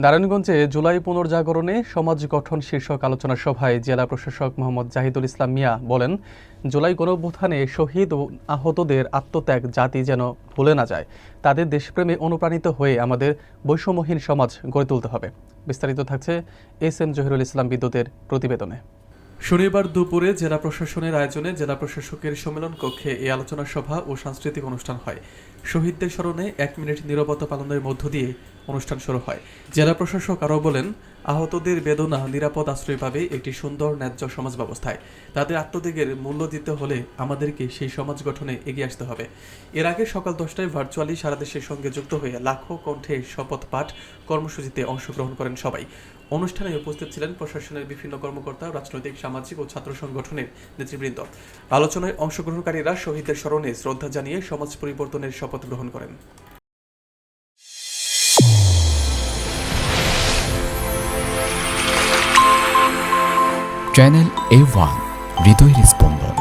নারায়ণগঞ্জে জুলাই পুনর্জাগরণে সমাজ গঠন শীর্ষক আলোচনা সভায় জেলা প্রশাসক মোহাম্মদ জাহিদুল ইসলাম মিয়া বলেন, জুলাই গণঅভ্যুত্থানে শহীদ ও আহতদের আত্মত্যাগ জাতি যেন ভুলে না যায়। তাদের দেশপ্রেমে অনুপ্রাণিত হয়ে আমাদের বৈষম্যহীন সমাজ গড়ে তুলতে হবে। বিস্তারিত থাকছে এস.এম. জহিরুল ইসলাম বিদ্যুতের প্রতিবেদনে। শনিবার দুপুরে জেলা প্রশাসনের আয়োজনে জেলা প্রশাসকের সম্মেলন কক্ষে এই আলোচনা সভা ও সাংস্কৃতিক অনুষ্ঠান হয়। শহীদদের স্মরণে 1 মিনিট নীরবতা পালনের মধ্য দিয়ে অনুষ্ঠান শুরু হয়। জেলা প্রশাসক আরও বলেন, আহতদের বেদনা নিরাপদ আশ্রয় পাবে একটি সুন্দর ন্যায্য সমাজ ব্যবস্থায়। তাদের আত্মত্যাগের মূল্য দিতে হলে আমাদেরকে সেই সমাজ গঠনে এগিয়ে আসতে হবে। এর আগে সকাল 10টায় ভার্চুয়ালি সারা দেশের সঙ্গে যুক্ত হয়ে লাখো কণ্ঠে শপথ পাঠ কর্মসূচিতে অংশগ্রহণ করেন সবাই। অনুষ্ঠানে উপস্থিত ছিলেন প্রশাসনের বিভিন্ন কর্মকর্তা, রাজনৈতিক, সামাজিক ও ছাত্র সংগঠনের নেতৃবৃন্দ। আলোচনায় অংশগ্রহণকারীরা শহীদদের স্মরণে শ্রদ্ধা জানিয়ে সমাজ পরিবর্তনের শপথ গ্রহণ করেন। চ্যানেল A1 হৃদয়ের স্পন্দন।